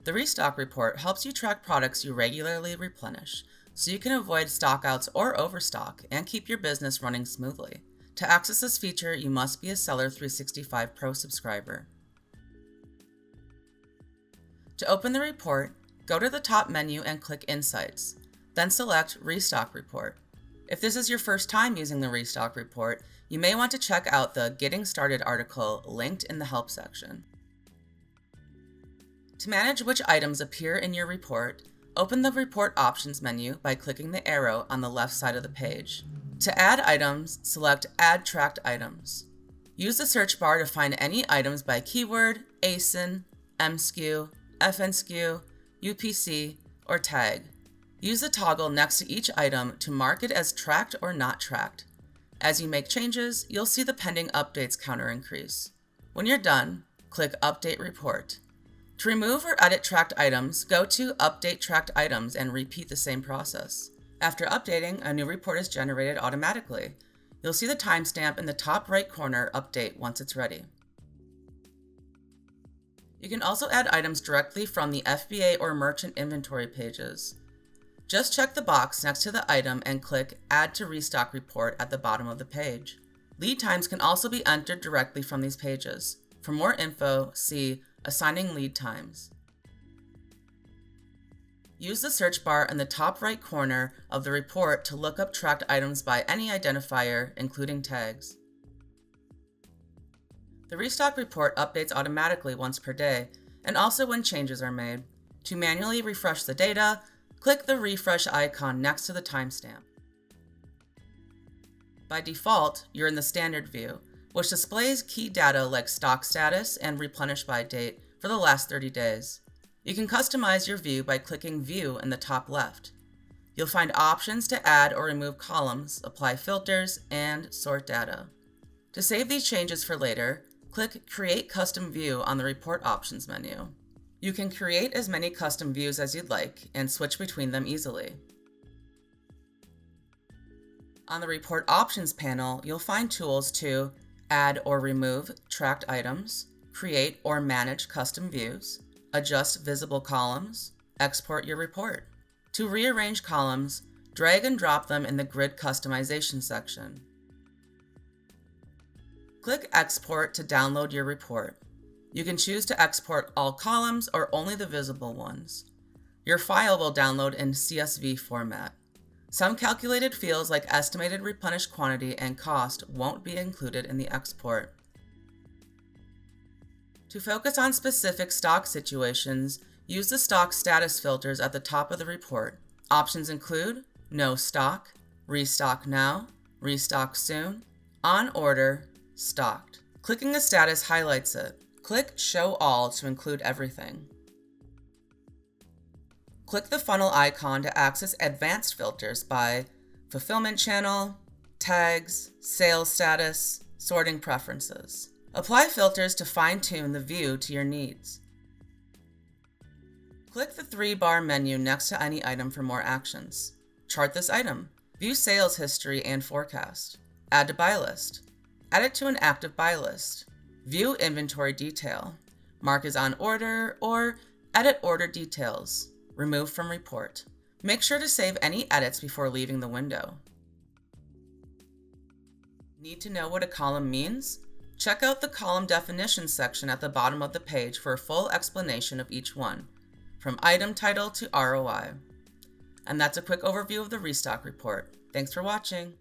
The Restock Report helps you track products you regularly replenish, so you can avoid stockouts or overstock and keep your business running smoothly. To access this feature, you must be a Seller 365 Pro subscriber. To open the report, go to the top menu and click Insights, then select Restock Report. If this is your first time using the Restock Report, you may want to check out the Getting Started article linked in the Help section. To manage which items appear in your report, open the Report Options menu by clicking the arrow on the left side of the page. To add items, select Add Tracked Items. Use the search bar to find any items by keyword, ASIN, MSKU, FNSKU, UPC, or tag. Use the toggle next to each item to mark it as tracked or not tracked. As you make changes, you'll see the pending updates counter increase. When you're done, click Update Report. To remove or edit tracked items, go to Update Tracked Items and repeat the same process. After updating, a new report is generated automatically. You'll see the timestamp in the top right corner update once it's ready. You can also add items directly from the FBA or merchant inventory pages. Just check the box next to the item and click Add to Restock Report at the bottom of the page. Lead times can also be entered directly from these pages. For more info, see Assigning Lead Times. Use the search bar in the top right corner of the report to look up tracked items by any identifier, including tags. The Restock Report updates automatically once per day, and also when changes are made. To manually refresh the data, click the refresh icon next to the timestamp. By default, you're in the standard view, which displays key data like stock status and Replenish By date for the last 30 days. You can customize your view by clicking View in the top left. You'll find options to add or remove columns, apply filters, and sort data. To save these changes for later, click Create Custom View on the Report Options menu. You can create as many custom views as you'd like and switch between them easily. On the Report Options panel, you'll find tools to add or remove tracked items, create or manage custom views, adjust visible columns, export your report. To rearrange columns, drag and drop them in the Grid Customization section. Click Export to download your report. You can choose to export all columns or only the visible ones. Your file will download in CSV format. Some calculated fields like estimated replenished quantity and cost won't be included in the export. To focus on specific stock situations, use the stock status filters at the top of the report. Options include No Stock, Restock Now, Restock Soon, On Order, Stocked. Clicking the status highlights it. Click Show All to include everything. Click the funnel icon to access advanced filters by fulfillment channel, tags, sales status, sorting preferences. Apply filters to fine-tune the view to your needs. Click the 3-bar menu next to any item for more actions. Chart this item. View sales history and forecast. Add to buy list. Add it to an active buy list. View inventory detail. Mark as on order or edit order details. Remove from report. Make sure to save any edits before leaving the window. Need to know what a column means? Check out the column definitions section at the bottom of the page for a full explanation of each one, from item title to ROI. And that's a quick overview of the Restock Report. Thanks for watching.